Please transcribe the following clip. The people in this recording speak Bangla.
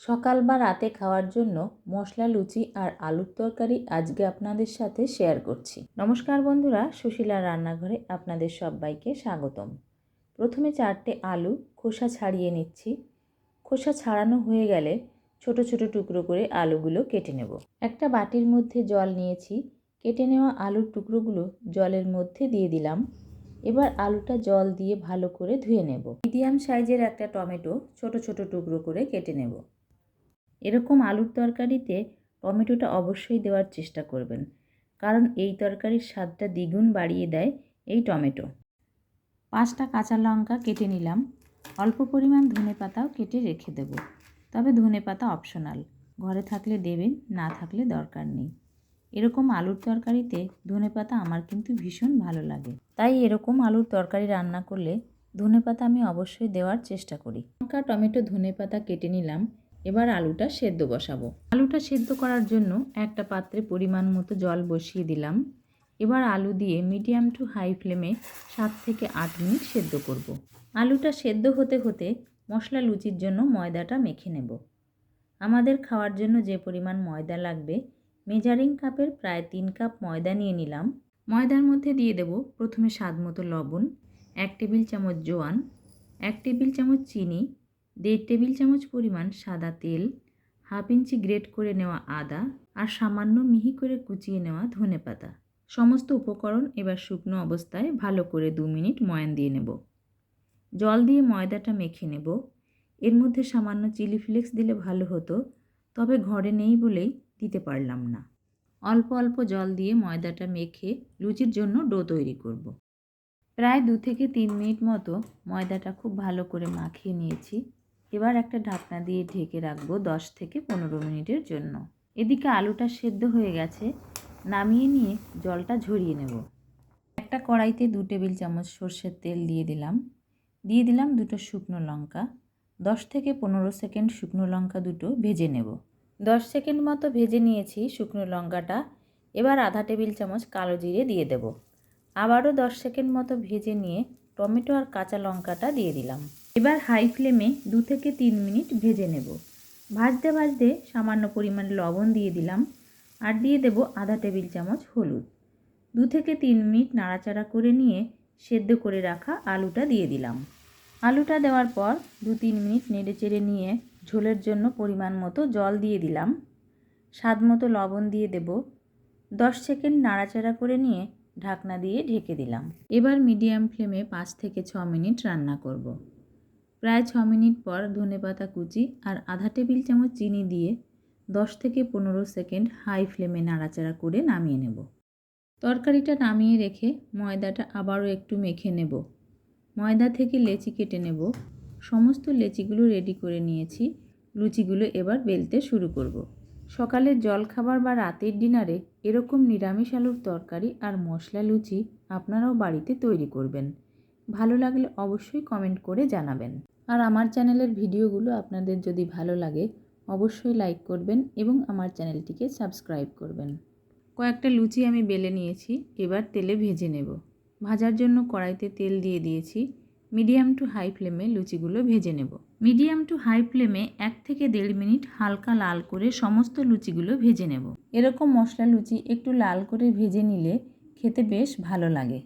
সকাল বা রাতে খাওয়ার জন্য মশলা লুচি আর আলুর তরকারি আজকে আপনাদের সাথে শেয়ার করছি। নমস্কার বন্ধুরা, সুশীলার রান্নাঘরে আপনাদের সবাইকে স্বাগতম। প্রথমে 4টে আলু খোসা ছাড়িয়ে নিচ্ছি। খোসা ছাড়ানো হয়ে গেলে ছোট ছোট টুকরো করে আলুগুলো কেটে নেব। একটা বাটির মধ্যে জল নিয়েছি। কেটে নেওয়া আলুর টুকরোগুলো জলের মধ্যে দিয়ে দিলাম। এবার আলুটা জল দিয়ে ভালো করে ধুয়ে নেব। মিডিয়াম সাইজের একটা টমেটো ছোট ছোট টুকরো করে কেটে নেব। এরকম আলুর তরকারিতে টমেটোটা অবশ্যই দেওয়ার চেষ্টা করবেন, কারণ এই তরকারির স্বাদটা দ্বিগুণ বাড়িয়ে দেয় এই টমেটো। 5টা কাঁচা লঙ্কা কেটে নিলাম। অল্প পরিমাণ ধনেপাতাও কেটে রেখে দেব, তবে ধনেপাতা অপশনাল, ঘরে থাকলে দেবেন, না থাকলে দরকার নেই। এরকম আলুর তরকারিতে ধনেপাতা আমার কিন্তু ভীষণ ভালো লাগে, তাই এরকম আলুর তরকারি রান্না করলে ধনেপাতা আমি অবশ্যই দেওয়ার চেষ্টা করি। লঙ্কা, টমেটো, ধনেপাতা কেটে নিলাম। এবার আলুটা সেদ্ধ বসাবো। আলুটা সেদ্ধ করার জন্য একটা পাত্রে পরিমাণ মতো জল বসিয়ে দিলাম। এবার আলু দিয়ে মিডিয়াম টু হাই ফ্লেমে 7 থেকে 8 মিনিট সেদ্ধ করব। আলুটা সেদ্ধ হতে হতে মশলা লুচির জন্য ময়দাটা মেখে নেব। আমাদের খাওয়ার জন্য যে পরিমাণ ময়দা লাগবে, মেজারিং কাপের প্রায় 3 কাপ ময়দা নিয়ে নিলাম। ময়দার মধ্যে দিয়ে দেব প্রথমে স্বাদ মতো লবণ, 1 টেবিল চামচ জোয়ান, 1 টেবিল চামচ চিনি, 1.5 টেবিল চামচ পরিমাণ সাদা তেল, 1/2 ইঞ্চি গ্রেট করে নেওয়া আদা আর সামান্য মিহি করে কুচিয়ে নেওয়া ধনেপাতা। সমস্ত উপকরণ এবার শুকনো অবস্থায় ভালো করে 2 মিনিট ময়ান দিয়ে নেব। জল দিয়ে ময়দাটা মেখে নেব। এর মধ্যে সামান্য চিলি ফ্লেক্স দিলে ভালো হতো, তবে ঘরে নেই বলেই দিতে পারলাম না। অল্প অল্প জল দিয়ে ময়দাটা মেখে লুচির জন্য ডো তৈরি করব। প্রায় 2 থেকে 3 মিনিট মতো ময়দাটা খুব ভালো করে মাখিয়ে নিয়েছি। এবার একটা ঢাকনা দিয়ে ঢেকে রাখবো 10 থেকে 15 মিনিটের জন্য। এদিকে আলুটা সেদ্ধ হয়ে গেছে, নামিয়ে নিয়ে জলটা ঝরিয়ে নেব। একটা কড়াইতে 2 টেবিল চামচ সর্ষের তেল দিয়ে দিলাম 2টো শুকনো লঙ্কা। 10 থেকে 15 সেকেন্ড শুকনো লঙ্কা দুটো ভেজে নেব। 10 সেকেন্ড মতো ভেজে নিয়েছি শুকনো লঙ্কাটা। এবার আধা টেবিল চামচ কালো জিরে দিয়ে দেব। আবারও 10 সেকেন্ড মতো ভেজে নিয়ে টমেটো আর কাঁচা লঙ্কাটা দিয়ে দিলাম। এবার হাই ফ্লেমে 2 থেকে 3 মিনিট ভেজে নেব। ভাজতে ভাজতে সামান্য পরিমাণ লবণ দিয়ে দিলাম আর দিয়ে দেব আধা টেবিল চামচ হলুদ। 2 থেকে 3 মিনিট নাড়াচাড়া করে নিয়ে সেদ্ধ করে রাখা আলুটা দিয়ে দিলাম। আলুটা দেওয়ার পর 2-3 মিনিট নেড়েচেড়ে নিয়ে ঝোলের জন্য পরিমাণ মতো জল দিয়ে দিলাম। স্বাদ মতো লবণ দিয়ে দেব। 10 সেকেন্ড নাড়াচাড়া করে নিয়ে ঢাকনা দিয়ে ঢেকে দিলাম। এবার মিডিয়াম ফ্লেমে 5 থেকে 6 মিনিট রান্না করব। প্রায় 6 মিনিট পর ধনেপাতা কুচি আর আধা টেবিল চামচ চিনি দিয়ে 10 থেকে 15 সেকেন্ড হাই ফ্লেমে নাড়াচাড়া করে নামিয়ে নেব। তরকারিটা নামিয়ে রেখে ময়দাটা আবারও একটু মেখে নেব। ময়দা থেকে লেচি কেটে নেব। সমস্ত লেচিগুলো রেডি করে নিয়েছি। লুচিগুলো এবার বেলতে শুরু করব। সকালের জলখাবার বা রাতের ডিনারে এরকম নিরামিষ আলুর তরকারি আর মশলা লুচি আপনারাও বাড়িতে তৈরি করবেন। ভালো লাগলে অবশ্যই কমেন্ট করে জানাবেন। আর আমার চ্যানেলের ভিডিওগুলো আপনাদের যদি ভালো লাগে অবশ্যই লাইক করবেন এবং আমার চ্যানেলটিকে সাবস্ক্রাইব করবেন। কয়েকটা লুচি আমি বেলে নিয়েছি, এবার তেলে ভেজে নেব। ভাজার জন্য কড়াইতে তেল দিয়ে দিয়েছি। মিডিয়াম টু হাই ফ্লেমে লুচিগুলো ভেজে নেব। মিডিয়াম টু হাই ফ্লেমে 1 থেকে 1.5 মিনিট হালকা লাল করে সমস্ত লুচিগুলো ভেজে নেব। এরকম মশলা লুচি একটু লাল করে ভেজে নিলে খেতে বেশ ভালো লাগে।